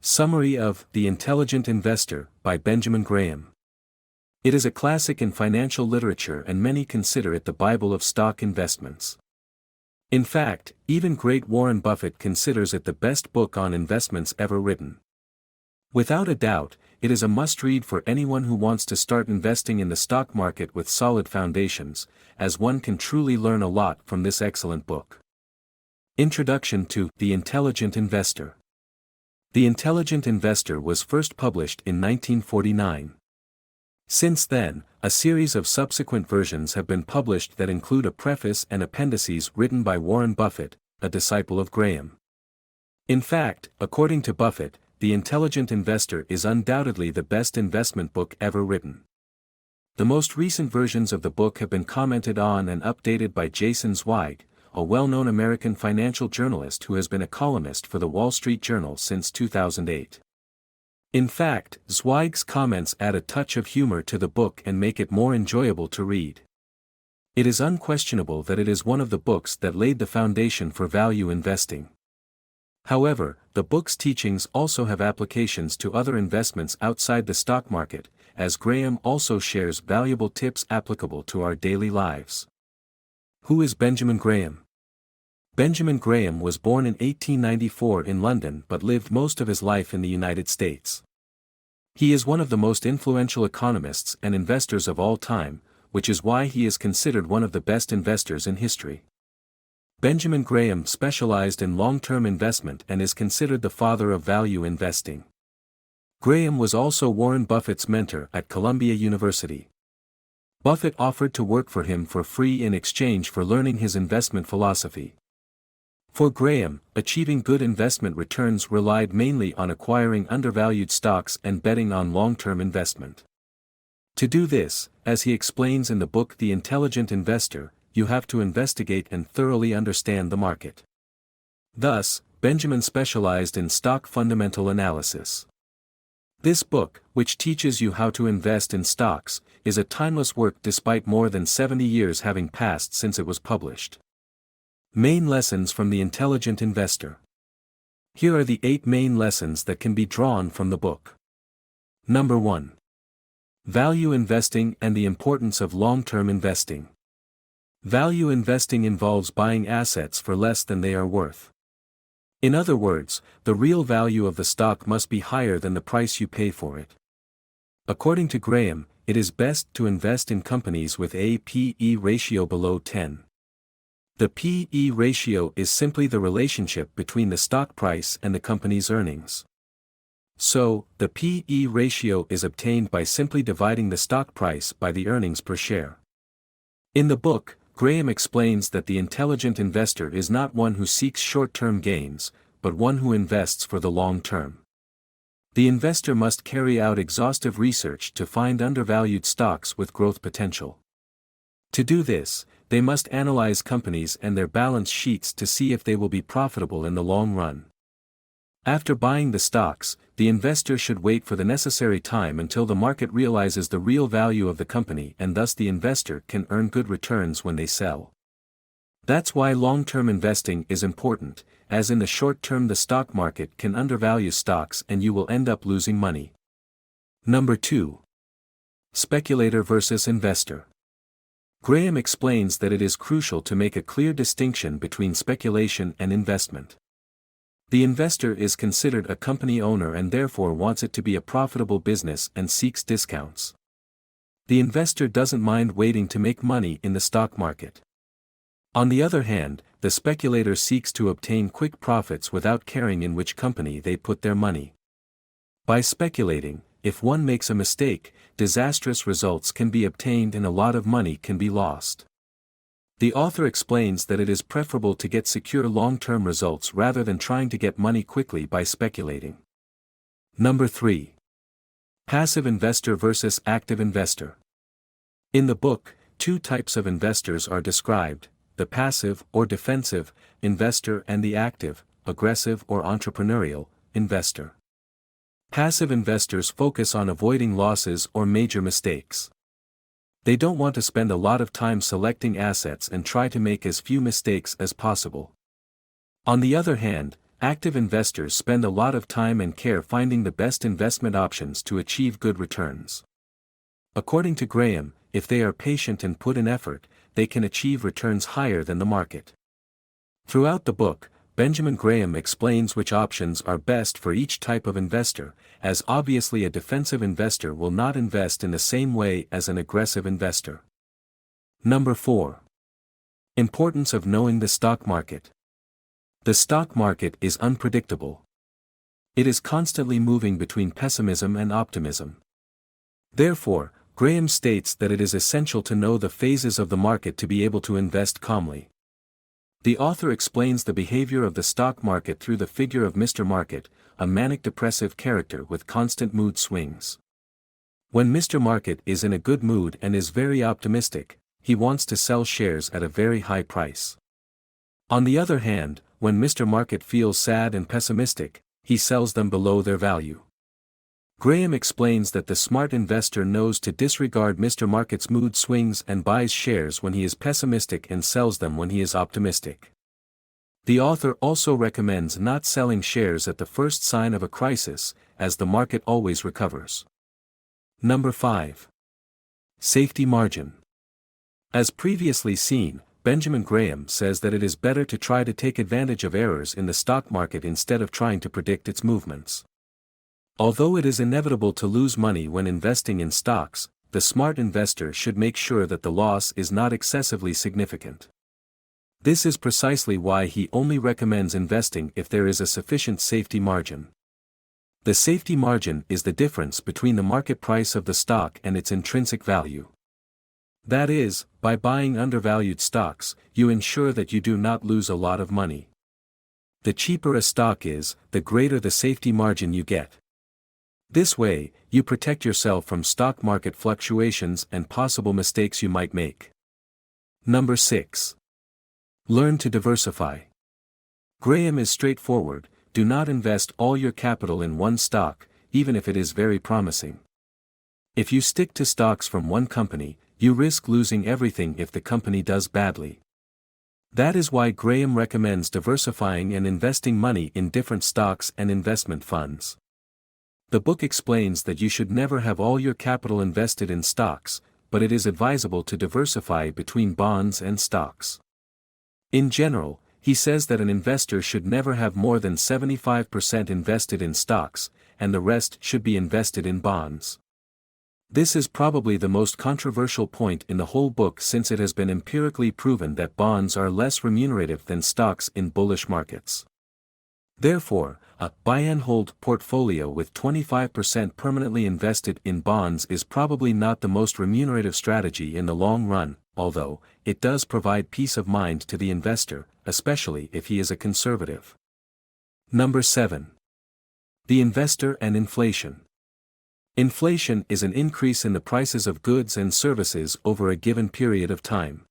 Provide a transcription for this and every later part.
Summary of The Intelligent Investor by Benjamin Graham. It is a classic in financial literature and many consider it the Bible of stock investments. In fact, even great Warren Buffett considers it the best book on investments ever written. Without a doubt, it is a must-read for anyone who wants to start investing in the stock market with solid foundations, as one can truly learn a lot from this excellent book. Introduction to The Intelligent Investor. The Intelligent Investor was first published in 1949. Since then, a series of subsequent versions have been published that include a preface and appendices written by Warren Buffett, a disciple of Graham. In fact, according to Buffett, The Intelligent Investor is undoubtedly the best investment book ever written. The most recent versions of the book have been commented on and updated by Jason Zweig, a well-known American financial journalist who has been a columnist for the Wall Street Journal since 2008. In fact, Zweig's comments add a touch of humor to the book and make it more enjoyable to read. It is unquestionable that it is one of the books that laid the foundation for value investing. However, the book's teachings also have applications to other investments outside the stock market, as Graham also shares valuable tips applicable to our daily lives. Who is Benjamin Graham? Benjamin Graham was born in 1894 in London but lived most of his life in the United States. He is one of the most influential economists and investors of all time, which is why he is considered one of the best investors in history. Benjamin Graham specialized in long-term investment and is considered the father of value investing. Graham was also Warren Buffett's mentor at Columbia University. Buffett offered to work for him for free in exchange for learning his investment philosophy. For Graham, achieving good investment returns relied mainly on acquiring undervalued stocks and betting on long-term investment. To do this, as he explains in the book The Intelligent Investor, you have to investigate and thoroughly understand the market. Thus, Benjamin specialized in stock fundamental analysis. This book, which teaches you how to invest in stocks, is a timeless work despite more than 70 years having passed since it was published. Main lessons from The Intelligent Investor. Here are the 8 main lessons that can be drawn from the book. Number 1. Value investing and the importance of long-term investing. Value investing involves buying assets for less than they are worth. In other words, the real value of the stock must be higher than the price you pay for it. According to Graham, it is best to invest in companies with a P/E ratio below 10. The P/E ratio is simply the relationship between the stock price and the company's earnings. So, the P/E ratio is obtained by simply dividing the stock price by the earnings per share. In the book, Graham explains that the intelligent investor is not one who seeks short-term gains, but one who invests for the long term. The investor must carry out exhaustive research to find undervalued stocks with growth potential. To do this, they must analyze companies and their balance sheets to see if they will be profitable in the long run. After buying the stocks, the investor should wait for the necessary time until the market realizes the real value of the company and thus the investor can earn good returns when they sell. That's why long-term investing is important, as in the short term the stock market can undervalue stocks and you will end up losing money. Number 2. Speculator versus investor. Graham explains that it is crucial to make a clear distinction between speculation and investment. The investor is considered a company owner and therefore wants it to be a profitable business and seeks discounts. The investor doesn't mind waiting to make money in the stock market. On the other hand, the speculator seeks to obtain quick profits without caring in which company they put their money. By speculating, if one makes a mistake, disastrous results can be obtained and a lot of money can be lost. The author explains that it is preferable to get secure long-term results rather than trying to get money quickly by speculating. Number 3. Passive investor versus active investor. In the book, 2 types of investors are described: the passive or defensive investor and the active, aggressive or entrepreneurial investor. Passive investors focus on avoiding losses or major mistakes. They don't want to spend a lot of time selecting assets and try to make as few mistakes as possible. On the other hand, active investors spend a lot of time and care finding the best investment options to achieve good returns. According to Graham, if they are patient and put in effort, they can achieve returns higher than the market. Throughout the book, Benjamin Graham explains which options are best for each type of investor, as obviously a defensive investor will not invest in the same way as an aggressive investor. Number 4. Importance of knowing the stock market. The stock market is unpredictable. It is constantly moving between pessimism and optimism. Therefore, Graham states that it is essential to know the phases of the market to be able to invest calmly. The author explains the behavior of the stock market through the figure of Mr. Market, a manic-depressive character with constant mood swings. When Mr. Market is in a good mood and is very optimistic, he wants to sell shares at a very high price. On the other hand, when Mr. Market feels sad and pessimistic, he sells them below their value. Graham explains that the smart investor knows to disregard Mr. Market's mood swings and buys shares when he is pessimistic and sells them when he is optimistic. The author also recommends not selling shares at the first sign of a crisis, as the market always recovers. Number 5. Safety margin. As previously seen, Benjamin Graham says that it is better to try to take advantage of errors in the stock market instead of trying to predict its movements. Although it is inevitable to lose money when investing in stocks, the smart investor should make sure that the loss is not excessively significant. This is precisely why he only recommends investing if there is a sufficient safety margin. The safety margin is the difference between the market price of the stock and its intrinsic value. That is, by buying undervalued stocks, you ensure that you do not lose a lot of money. The cheaper a stock is, the greater the safety margin you get. This way, you protect yourself from stock market fluctuations and possible mistakes you might make. Number 6. Learn to diversify. Graham is straightforward: do not invest all your capital in one stock, even if it is very promising. If you stick to stocks from one company, you risk losing everything if the company does badly. That is why Graham recommends diversifying and investing money in different stocks and investment funds. The book explains that you should never have all your capital invested in stocks, but it is advisable to diversify between bonds and stocks. In general, he says that an investor should never have more than 75% invested in stocks, and the rest should be invested in bonds. This is probably the most controversial point in the whole book, since it has been empirically proven that bonds are less remunerative than stocks in bullish markets. Therefore, a buy and hold portfolio with 25% permanently invested in bonds is probably not the most remunerative strategy in the long run, although it does provide peace of mind to the investor, especially if he is a conservative. Number 7. The investor and inflation. Inflation is an increase in the prices of goods and services over a given period of time.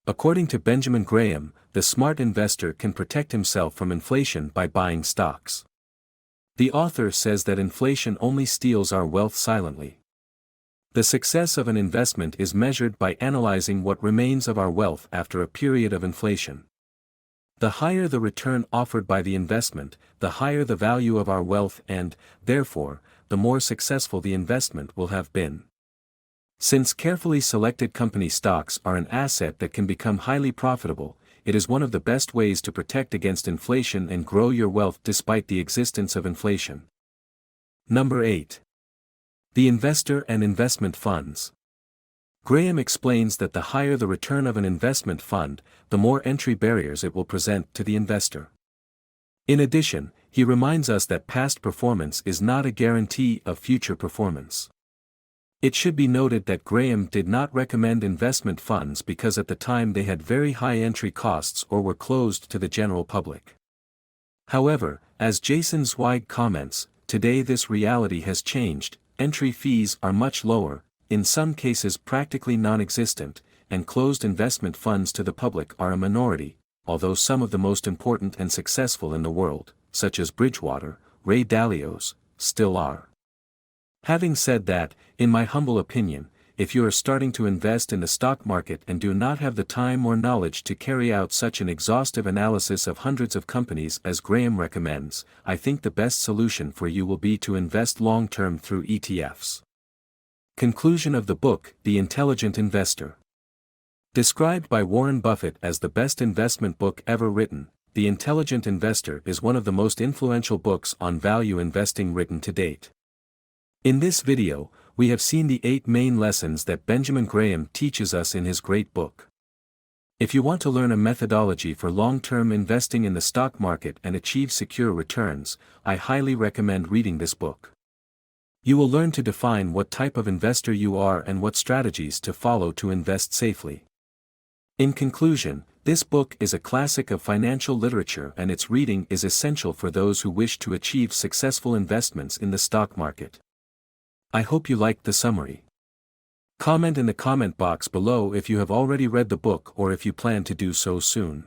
According to Benjamin Graham, the smart investor can protect himself from inflation by buying stocks. The author says that inflation only steals our wealth silently. The success of an investment is measured by analyzing what remains of our wealth after a period of inflation. The higher the return offered by the investment, the higher the value of our wealth and, therefore, the more successful the investment will have been. Since carefully selected company stocks are an asset that can become highly profitable, it is one of the best ways to protect against inflation and grow your wealth despite the existence of inflation. Number 8. The investor and investment funds. Graham explains that the higher the return of an investment fund, the more entry barriers it will present to the investor. In addition, he reminds us that past performance is not a guarantee of future performance. It should be noted that Graham did not recommend investment funds because at the time they had very high entry costs or were closed to the general public. However, as Jason Zweig comments, today this reality has changed. Entry fees are much lower, in some cases practically non-existent, and closed investment funds to the public are a minority, although some of the most important and successful in the world, such as Bridgewater, Ray Dalio's, still are. Having said that, in my humble opinion, if you are starting to invest in the stock market and do not have the time or knowledge to carry out such an exhaustive analysis of hundreds of companies as Graham recommends, I think the best solution for you will be to invest long-term through ETFs. Conclusion of the book: The Intelligent Investor. Described by Warren Buffett as the best investment book ever written, The Intelligent Investor is one of the most influential books on value investing written to date. In this video, we have seen the 8 main lessons that Benjamin Graham teaches us in his great book. If you want to learn a methodology for long-term investing in the stock market and achieve secure returns, I highly recommend reading this book. You will learn to define what type of investor you are and what strategies to follow to invest safely. In conclusion, this book is a classic of financial literature, and its reading is essential for those who wish to achieve successful investments in the stock market. I hope you liked the summary. Comment in the comment box below if you have already read the book or if you plan to do so soon.